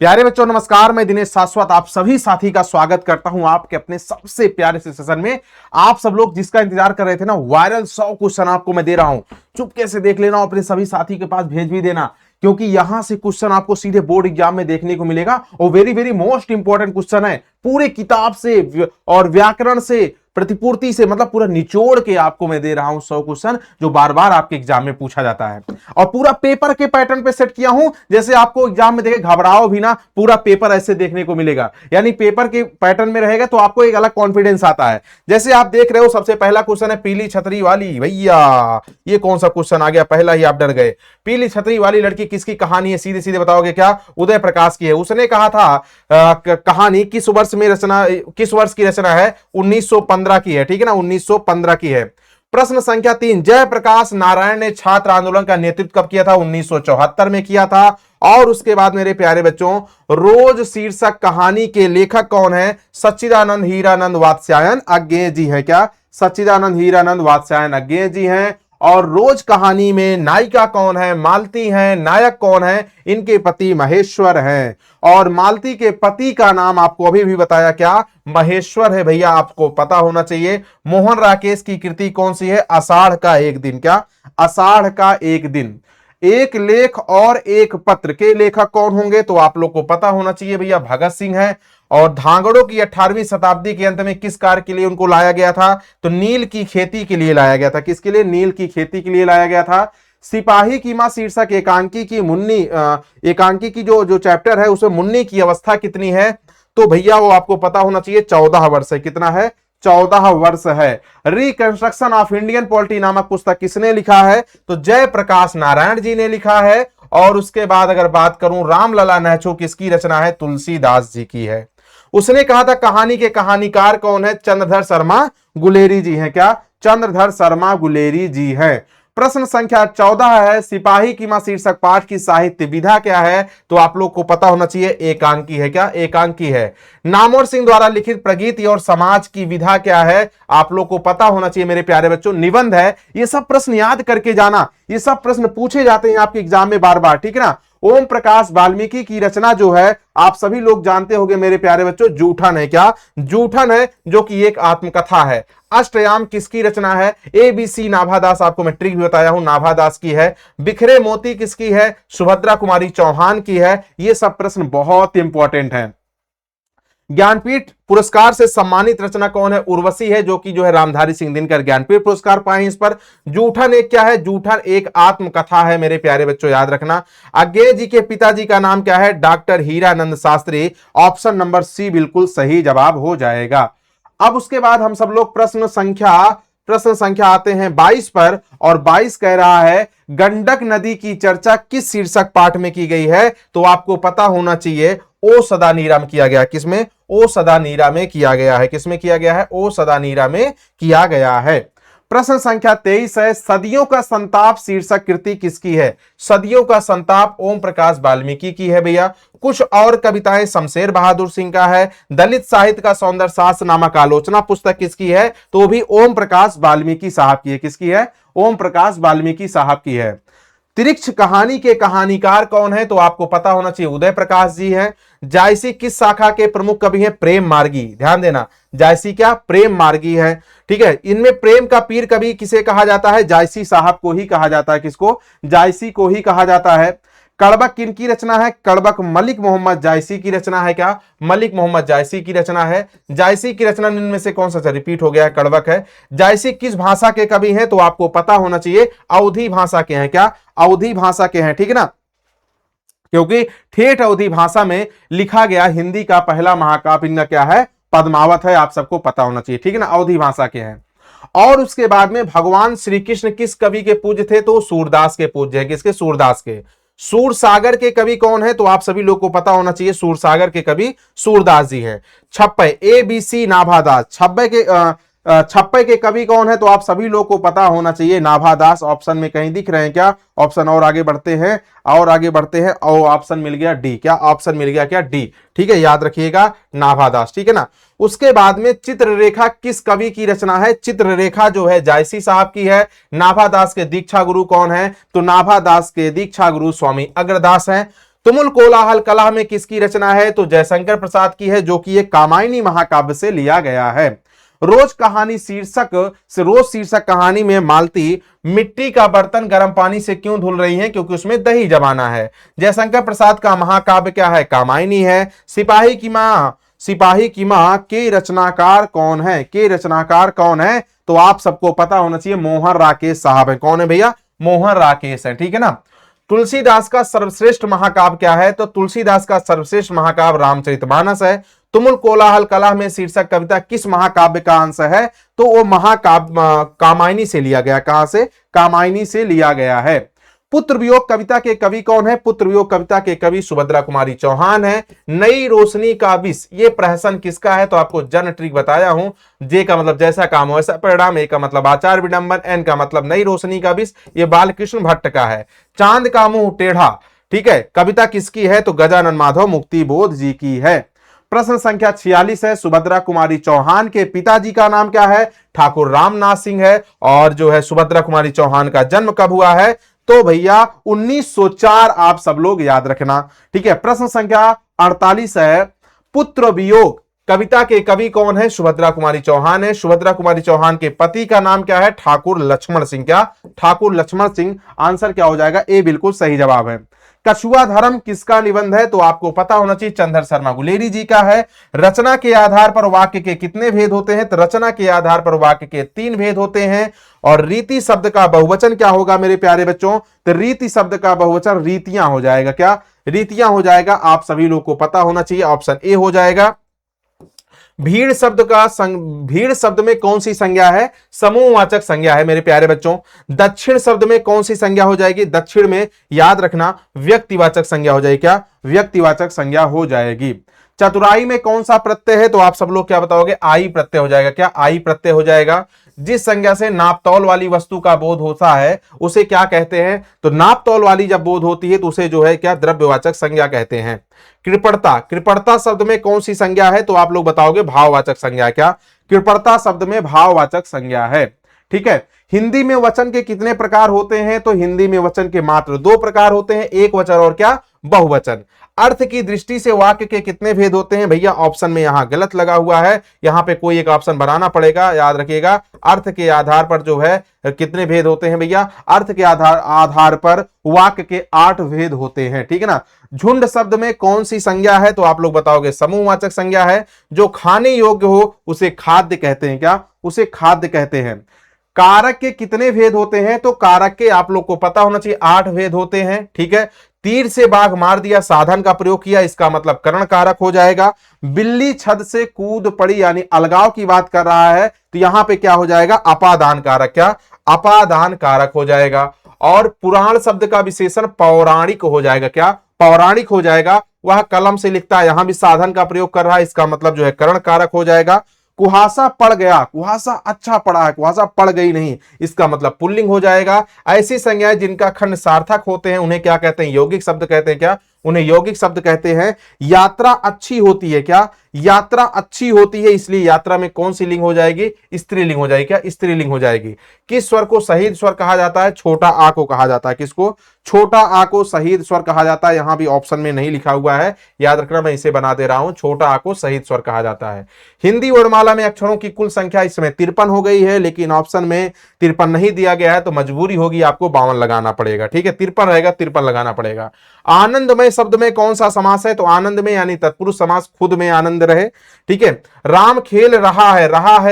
प्यारे बच्चों नमस्कार। मैं दिनेश शाश्वत आप सभी साथी का स्वागत करता हूं आपके अपने सबसे प्यारे से सेशन में। आप सब लोग जिसका इंतजार कर रहे थे ना, वायरल 100 क्वेश्चन आपको मैं दे रहा हूं। चुपके से देख लेना, अपने सभी साथी के पास भेज भी देना, क्योंकि यहां से क्वेश्चन आपको सीधे बोर्ड एग्जाम में देखने को मिलेगा और very very most important question है। पूरे किताब से और व्याकरण से, प्रतिपूर्ति से, मतलब पूरा निचोड़ के आपको मैं दे रहा हूं 100 क्वेश्चन जो बार बार आपके एग्जाम में पूछा जाता है। और पूरा पेपर के पैटर्न पे सेट किया हूं, जैसे आपको एग्जाम में देखे घबराओ भी ना, पूरा पेपर ऐसे देखने को मिलेगा। यानी पेपर के पैटर्न में रहेगा तो आपको एक अलग कॉन्फिडेंस आता है। जैसे आप देख रहे हो, सबसे पहला क्वेश्चन है पीली छतरी वाली। भैया ये कौन सा क्वेश्चन आ गया, पहला ही आप डर गए। पीली छतरी वाली लड़की किसकी कहानी है? सीधे सीधे बताओगे क्या? उदय प्रकाश की है। उसने कहा था कहानी किस वर्ष में रचना, किस वर्ष की रचना है? 1915 की है, ठीक है ना, 1915 की है। प्रश्न संख्या 3, जयप्रकाश नारायण ने छात्र आंदोलन का नेतृत्व कब किया था? 1974 में किया था। और उसके बाद मेरे प्यारे बच्चों, रोज शीर्षक कहानी के लेखक कौन है? सच्चिदानंद हीरानंद वात्स्यायन अज्ञेय जी है। क्या? सच्चिदानंद हीरानंद वात्स्यायन अज्ञेय जी हैं। और रोज कहानी में नायिका कौन है? मालती हैं। नायक कौन है? इनके पति महेश्वर हैं। और मालती के पति का नाम आपको अभी भी बताया, क्या? महेश्वर है। भैया आपको पता होना चाहिए। मोहन राकेश की कृति कौन सी है? आषाढ़ का एक दिन। क्या? आषाढ़ का एक दिन। एक लेख और एक पत्र के लेखक कौन होंगे? तो आप लोग को पता होना चाहिए भैया, भगत सिंह है। और धांगड़ों की 18वीं शताब्दी के अंत में किस कार्य के लिए उनको लाया गया था? तो नील की खेती के लिए लाया गया था। किसके लिए? नील की खेती के लिए लाया गया था। सिपाही की मां शीर्षक एकांकी की मुन्नी, एकांकी की जो चैप्टर है उसमें मुन्नी की अवस्था कितनी है? तो भैया वो आपको पता होना चाहिए, 14 वर्ष है। कितना है? 14 वर्ष है। रिकंस्ट्रक्शन ऑफ इंडियन पॉलिटी नामक पुस्तक किसने लिखा है? तो जयप्रकाश नारायण जी ने लिखा है। और उसके बाद अगर बात करूं, रामलला नेहचो किसकी रचना है? तुलसीदास जी की है। उसने कहा था कहानी के कहानीकार कौन है? चंद्रधर शर्मा गुलेरी जी हैं। क्या? चंद्रधर शर्मा गुलेरी जी हैं। प्रश्न संख्या 14 है, सिपाही की मां शीर्षक पाठ की साहित्य विधा क्या है? तो आप लोग को पता होना चाहिए, एकांकी है। क्या? एकांकी है। नामवर सिंह द्वारा लिखित प्रगीति और समाज की विधा क्या है? आप लोग को पता होना चाहिए मेरे प्यारे बच्चों, निबंध है। ये सब प्रश्न याद करके जाना, ये सब प्रश्न पूछे जाते हैं आपके एग्जाम में बार बार, ठीक है ना। ओम प्रकाश वाल्मीकि की रचना जो है आप सभी लोग जानते होंगे मेरे प्यारे बच्चों, जूठन है। क्या? जूठन है, जो कि एक आत्मकथा है। अष्टयाम किसकी रचना है? ABC नाभादास, आपको मैं ट्रिक भी बताया हूं, नाभादास की है। बिखरे मोती किसकी है? सुभद्रा कुमारी चौहान की है। ये सब प्रश्न बहुत इंपॉर्टेंट हैं। ज्ञानपीठ पुरस्कार से सम्मानित रचना कौन है? उर्वशी है, जो कि जो है रामधारी सिंह दिनकर ज्ञानपीठ पुरस्कार पाए इस पर। जूठन एक क्या है? जूठन एक आत्मकथा है मेरे प्यारे बच्चों, याद रखना। अज्ञेय जी के पिताजी का नाम क्या है? Doctor Hiranand Shastri. Option number C बिल्कुल सही जवाब हो जाएगा। अब उसके बाद हम सब लोग प्रश्न संख्या आते हैं 22 पर। और 22 कह रहा है, गंडक नदी की चर्चा किस शीर्षक पाठ में की गई है? तो आपको पता होना चाहिए, ओ सदा नीरा में किया गया। किसमें? ओ सदा नीरा में किया गया है। किसमें किया गया है? ओ सदा नीरा में किया गया है। प्रश्न संख्या 23 है, सदियों का संताप शीर्षक कृति किसकी है? सदियों का संताप ओम प्रकाश वाल्मीकि की है भैया। कुछ और कविताएं शमशेर बहादुर सिंह का है। दलित साहित्य का सौंदर्य शास्त्र नामक आलोचना पुस्तक किसकी है? तो भी ओम प्रकाश वाल्मीकि साहब की है। किसकी है? ओम प्रकाश वाल्मीकि साहब की है। तिरिक्ष कहानी के कहानीकार कौन है? तो आपको पता होना चाहिए, उदय प्रकाश जी हैं। जायसी किस शाखा के प्रमुख कवि हैं? प्रेम मार्गी। ध्यान देना, जायसी क्या? प्रेम मार्गी है, ठीक है। इनमें प्रेम का पीर कवि किसे कहा जाता है? जायसी साहब को ही कहा जाता है। किसको? जायसी को ही कहा जाता है। कड़बक किनकी रचना है? कड़बक मलिक मोहम्मद जायसी की रचना है। क्या? मलिक मोहम्मद जायसी की रचना है। जायसी की रचना इनमें से कौन सा? रिपीट हो गया है, कड़बक है। जायसी किस भाषा के कवि हैं? तो आपको पता होना चाहिए, अवधी भाषा के हैं। क्या? अवधी भाषा के हैं, ठीक है ना, क्योंकि ठेठ अवधी भाषा में लिखा गया हिंदी का पहला महाकाव्य इनका क्या है? पद्मावत है। आप सबको पता होना चाहिए, ठीक है ना, अवधी भाषा के हैं। और उसके बाद में भगवान श्री कृष्ण किस कवि के पूज्य थे? तो सूरदास के पूज्य है। किसके? सूरदास के। सूरसागर के कवि कौन है? तो आप सभी लोग को पता होना चाहिए, सूरसागर के कवि सूरदास जी है। छप्पय ABC नाभादास, छप्पय के कवि कौन है? तो आप सभी लोग को पता होना चाहिए, नाभादास। ऑप्शन में कहीं दिख रहे हैं क्या? ऑप्शन और आगे बढ़ते हैं, और आगे बढ़ते हैं, और ऑप्शन मिल गया डी। क्या? ऑप्शन मिल गया क्या? डी, ठीक है, याद रखिएगा, नाभादास, ठीक है ना। उसके बाद में चित्ररेखा किस कवि की रचना है? चित्ररेखा जो है जायसी साहब की है। नाभादास के दीक्षा गुरु कौन है? तो नाभादास के दीक्षा गुरु स्वामी अग्रदास हैं। तुमुल कोलाहल कलह में किसकी रचना है? तो जयशंकर प्रसाद की है, जो कि एक कामायनी महाकाव्य से लिया गया है। रोज कहानी शीर्षक से रोज शीर्षक कहानी में मालती मिट्टी का बर्तन गर्म पानी से क्यों धुल रही है? क्योंकि उसमें दही जमाना है। जयशंकर प्रसाद का महाकाव्य क्या है? कामायनी है। सिपाही की मां के रचनाकार कौन है? के रचनाकार कौन है? तो आप सबको पता होना चाहिए, मोहन राकेश साहब है। कौन है भैया? मोहन राकेश है, ठीक है ना। तुलसीदास का सर्वश्रेष्ठ महाकाव्य क्या है? तो तुलसीदास का सर्वश्रेष्ठ महाकाव्य रामचरितमानस है। तुमुल कोलाहल कलह में शीर्षक कविता किस महाकाव्य का अंश है? तो वो महाकाव्य कामायनी से लिया गया। कहां से? कामायनी से लिया गया है। पुत्र वियोग कविता के कवि कौन है? पुत्र वियोग कविता के कवि सुभद्रा कुमारी चौहान है। नई रोशनी का विष, ये प्रहसन किसका है? तो आपको जन ट्रिक बताया हूं। जे का मतलब जैसा काम वैसा परिणाम, ए का मतलब आचार विडंबन, एन का मतलब नई रोशनी का विष, ये बालकृष्ण भट्ट का है। चांद का मुंह टेढ़ा, ठीक है, कविता किसकी है? तो गजानन माधव मुक्ति बोध जी की है। प्रश्न संख्या 46 है, सुभद्रा कुमारी चौहान के पिताजी का नाम क्या है? ठाकुर रामनाथ सिंह है। और जो है सुभद्रा कुमारी चौहान का जन्म कब हुआ है? तो भैया 1904, आप सब लोग याद रखना, ठीक है। प्रश्न संख्या 48 है, पुत्र वियोग कविता के कवि कौन है? सुभद्रा कुमारी चौहान है। सुभद्रा कुमारी चौहान के पति का नाम क्या है? ठाकुर लक्ष्मण सिंह। क्या? ठाकुर लक्ष्मण सिंह। आंसर क्या हो जाएगा? ए बिल्कुल सही जवाब है। कछुआ धर्म किसका निबंध है? तो आपको पता होना चाहिए, चंद्र शर्मा गुलेरी जी का है। रचना के आधार पर वाक्य के कितने भेद होते हैं? तो रचना के आधार पर वाक्य के 3 भेद होते हैं। और रीति शब्द का बहुवचन क्या होगा मेरे प्यारे बच्चों? तो रीति शब्द का बहुवचन रीतियां हो जाएगा। क्या? रीतियां हो जाएगा। आप सभी लोग को पता होना चाहिए, ऑप्शन ए हो जाएगा। भीड़ शब्द में कौन सी संज्ञा है? समूहवाचक संज्ञा है मेरे प्यारे बच्चों। दक्षिण शब्द में कौन सी संज्ञा हो जाएगी? दक्षिण में याद रखना व्यक्तिवाचक संज्ञा हो जाएगी। क्या? व्यक्तिवाचक संज्ञा हो जाएगी। चतुराई में कौन सा प्रत्यय है? तो आप सब लोग क्या बताओगे? आई प्रत्यय हो जाएगा। क्या? आई प्रत्यय हो जाएगा। जिस संज्ञा से नापतौल वाली वस्तु का बोध होता है उसे क्या कहते हैं? तो नापतौल वाली जब बोध होती है तो उसे जो है क्या? द्रव्यवाचक संज्ञा कहते हैं। कृपणता शब्द में कौन सी संज्ञा है? तो आप लोग बताओगे भाववाचक संज्ञा। क्या? कृपणता शब्द में भाववाचक संज्ञा है, ठीक है। हिंदी में वचन के कितने प्रकार होते हैं? तो हिंदी में वचन के मात्र 2 प्रकार होते हैं, एक वचन और क्या? बहुवचन। अर्थ की दृष्टि से वाक्य के कितने भेद होते हैं? भैया ऑप्शन में यहां गलत लगा हुआ है, यहां पे कोई एक ऑप्शन बनाना पड़ेगा, याद रखिएगा। अर्थ के आधार पर जो है कितने भेद होते हैं भैया? अर्थ के आधार पर वाक्य के 8 भेद होते हैं, ठीक है ना। झुंड शब्द में कौन सी संज्ञा है? तो आप लोग बताओगे समूहवाचक संज्ञा है। जो खाने योग्य हो उसे खाद्य कहते हैं। क्या? उसे खाद्य कहते हैं। कारक के कितने भेद होते हैं? तो कारक के आप लोग को पता होना चाहिए 8 भेद होते हैं, ठीक है। तीर से बाघ मार दिया, साधन का प्रयोग किया, इसका मतलब करण कारक हो जाएगा। बिल्ली छत से कूद पड़ी, यानी अलगाव की बात कर रहा है, तो यहां पे क्या हो जाएगा? अपादान कारक। क्या? अपादान कारक हो जाएगा। और पुराण शब्द का विशेषण पौराणिक हो जाएगा। क्या? पौराणिक हो जाएगा। वह कलम से लिखता है, यहां भी साधन का प्रयोग कर रहा है, इसका मतलब जो है करण कारक हो जाएगा। कुहासा पड़ गया, कुहासा अच्छा पड़ा है, कुहासा पड़ गई नहीं, इसका मतलब पुल्लिंग हो जाएगा। ऐसी संज्ञाएं जिनका खंड सार्थक होते हैं उन्हें क्या कहते हैं? यौगिक शब्द कहते हैं। क्या? उन्हें यौगिक शब्द कहते हैं। यात्रा अच्छी होती है। क्या? यात्रा अच्छी होती है, इसलिए यात्रा में कौन सी लिंग हो जाएगी? स्त्रीलिंग हो जाएगी। क्या? स्त्रीलिंग हो जाएगी। किस स्वर को शहीद स्वर कहा जाता है? छोटा आ को कहा जाता है। किसको? छोटा आ को शहीद स्वर कहा जाता है। यहां भी ऑप्शन में नहीं लिखा हुआ है, याद रखना, मैं इसे बना दे रहा हूं। छोटा आ को शहीद स्वर कहा जाता है। हिंदी वर्णमाला में अक्षरों की कुल संख्या इस समय 53 हो गई है, लेकिन ऑप्शन में 53 नहीं दिया गया है, तो मजबूरी होगी आपको 52 लगाना पड़ेगा, ठीक है। 53 रहेगा, 53 लगाना पड़ेगा। आनंदमय शब्द में कौन सा समास है? तो आनंद में यानी तत्पुरुष समास, खुद में आनंद रहे, ठीक है। राम खेल रहा है,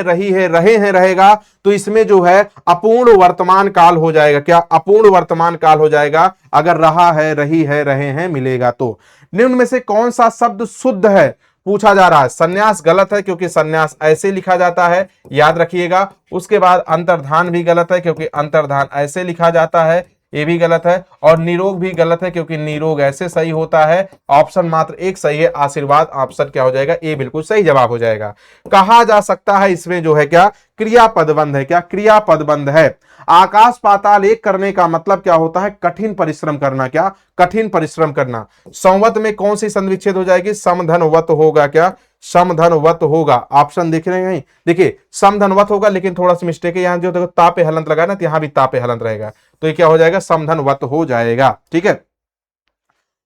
रही है, रहे हैं, रहेगा, तो इसमें जो है अपूर्ण वर्तमान काल हो जाएगा। क्या? अपूर्ण वर्तमान काल हो जाएगा अगर रहा है, रही है, रहे हैं मिलेगा तो। निम्न में से कौन सा शब्द शुद्ध है पूछा जा रहा है? संन्यास गलत है, क्योंकि संन्यास ऐसे लिखा जाता है, याद रखिएगा। उसके बाद अंतर्धान भी गलत है, क्योंकि अंतर्धान ऐसे लिखा जाता है, ये भी गलत है। और निरोग भी गलत है, क्योंकि निरोग ऐसे सही होता है। ऑप्शन मात्र एक सही है, आशीर्वाद। ऑप्शन क्या हो जाएगा? ए बिल्कुल सही जवाब हो जाएगा। कहा जा सकता है, इसमें जो है क्या? क्रियापद बंध है। क्या? क्रियापद बंध है। आकाश पाताल एक करने का मतलब क्या होता है? कठिन परिश्रम करना। क्या? कठिन परिश्रम करना। संवत में कौन सी संधि विच्छेद हो जाएगी? समधनवत होगा। क्या? समधनवत होगा। ऑप्शन देख रहे हैं? देखिए समधनवत होगा, लेकिन थोड़ा सा मिस्टेक है, यहां जो देखो ता पे हलंत लगा ना, तो यहां भी ता पे हलंत रहेगा, तो ये क्या हो जाएगा? समधनवत हो जाएगा, ठीक है।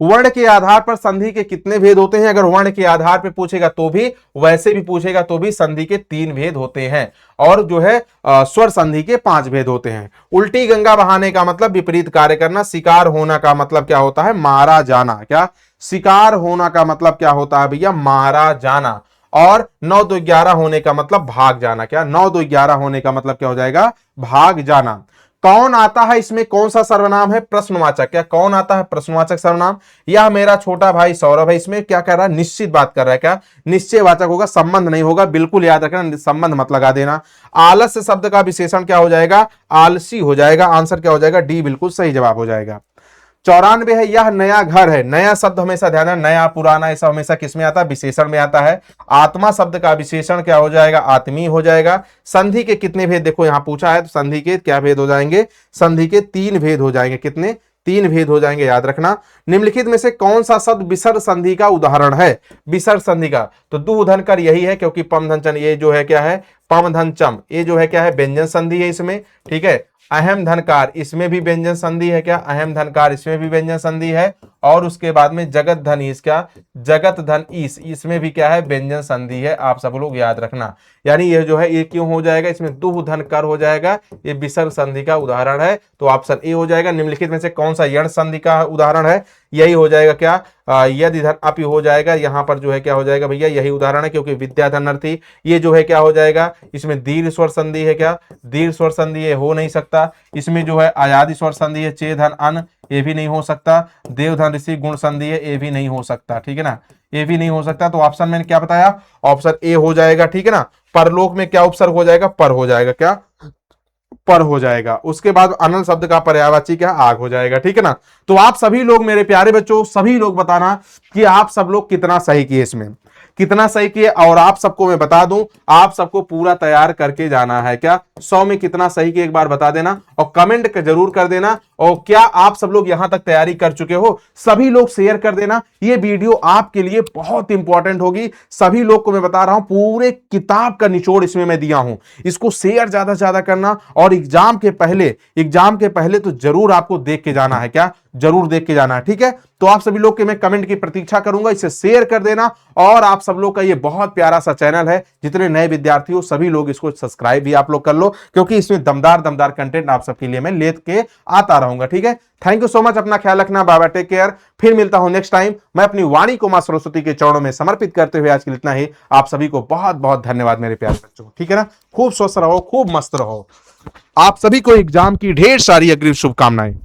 वर्ण के आधार पर संधि के कितने भेद होते हैं? अगर वर्ण के आधार पर पूछेगा तो भी, वैसे भी पूछेगा तो भी संधि के 3 भेद होते हैं, और जो है स्वर संधि के 5 भेद होते हैं। उल्टी गंगा बहाने का मतलब विपरीत कार्य करना। शिकार होना का मतलब क्या होता है? मारा जाना। क्या शिकार होना का मतलब क्या होता है भैया? मारा जाना। और 9 2 11 होने का मतलब भाग जाना। क्या 9 2 11 होने का मतलब क्या हो जाएगा? भाग जाना। कौन आता है इसमें? कौन सा सर्वनाम है? प्रश्नवाचक। क्या कौन आता है? प्रश्नवाचक सर्वनाम। यह मेरा छोटा भाई सौरभ है। इसमें क्या कर रहा है? निश्चित बात कर रहा है। क्या निश्चयवाचक होगा, संबंध नहीं होगा, बिल्कुल याद रखना, संबंध मत लगा देना। आलस्य शब्द का विशेषण क्या हो जाएगा? आलसी हो जाएगा। आंसर क्या हो जाएगा? डी बिल्कुल सही जवाब हो जाएगा। 94 है, यह नया घर है। नया शब्द हमेशा ध्यान है, नया पुराना ऐसा हमेशा किस में आता है? विशेषण में आता है। आत्मा शब्द का विशेषण क्या हो जाएगा? आत्मी हो जाएगा। संधि के कितने भेद? देखो यहां पूछा है, तो संधि के क्या भेद हो जाएंगे? संधि के 3 भेद हो जाएंगे। कितने? 3 भेद हो जाएंगे, याद रखना। निम्नलिखित में से कौन सा शब्द विसर्ग संधि का उदाहरण है? विसर्ग संधि का तो दु धन कर यही है, क्योंकि पम धन चन ये जो है क्या है? पम धन चम, ये जो है क्या है? व्यंजन संधि है इसमें। ठीक है। अहम धनकार, इसमें भी व्यंजन संधि है। क्या अहम धनकार, इसमें भी व्यंजन संधि है। और उसके बाद में जगत धन ईस, क्या जगत धन ईस, इसमें भी क्या है? व्यंजन संधि है। आप सब लोग याद रखना। यानी ये जो है ये क्यों हो जाएगा? इसमें दुह धन कर हो जाएगा, ये विसर्ग संधि का उदाहरण है, तो ऑप्शन ए हो जाएगा। निम्नलिखित में से कौन सा यण संधि का उदाहरण है? यही हो जाएगा। क्या यदि धन अपि हो जाएगा। यहां पर जो है क्या हो जाएगा भैया? यही उदाहरण है, क्योंकि विद्या धनर्थी, ये जो है क्या हो जाएगा? इसमें दीर्घ स्वर संधि है। क्या दीर्घ स्वर संधि ये हो नहीं सकता। इसमें जो है आयादी स्वर संधि है। चे धन अन, ये भी नहीं हो सकता। देव धन ऋषि गुण संधि है, ये भी नहीं हो सकता। ठीक है ना, ये भी नहीं हो सकता। तो ऑप्शन मैंने क्या बताया? ऑप्शन ए हो जाएगा। ठीक है ना। परलोक में क्या उपसर्ग हो जाएगा? पर हो जाएगा। क्या पर हो जाएगा। उसके बाद अनल शब्द का पर्यायवाची क्या? आग हो जाएगा। ठीक है ना। तो आप सभी लोग, मेरे प्यारे बच्चों, सभी लोग बताना कि आप सब लोग कितना सही किए, इसमें कितना सही किए। और आप सबको मैं बता दूं, आप सबको पूरा तैयार करके जाना है। क्या 100 में कितना सही किए एक बार बता देना, और कमेंट जरूर कर देना। और क्या आप सब लोग यहां तक तैयारी कर चुके हो? सभी लोग शेयर कर देना। ये वीडियो आपके लिए बहुत इंपॉर्टेंट होगी। सभी लोग को मैं बता रहा हूं, पूरे किताब का निचोड़ इसमें मैं दिया हूं। इसको शेयर ज्यादा से ज्यादा करना, और एग्जाम के पहले तो जरूर आपको देख के जाना है। क्या जरूर देख के जाना है। ठीक है। तो आप सभी लोग के मैं कमेंट की प्रतीक्षा करूंगा, इसे शेयर कर देना। और आप सब लोग का ये बहुत प्यारा सा चैनल है, जितने नए विद्यार्थी हो सभी लोग इसको सब्सक्राइब भी आप लोग कर लो, क्योंकि इसमें दमदार कंटेंट आप सबके लिए मैं लेके आता रहूंगा। ठीक है। Thank you so much. अपना ख्याल रखना। Bye bye, take care. फिर मिलता हूं नेक्स्ट टाइम। मैं अपनी वाणी को मां सरस्वती के चरणों में समर्पित करते हुए आज के लिए इतना ही। आप सभी को बहुत बहुत धन्यवाद मेरे प्यारे बच्चों। ठीक है ना। खूब स्वस्थ रहो, खूब मस्त रहो। आप सभी को एग्जाम की ढेर सारी अग्रिम शुभकामनाएं।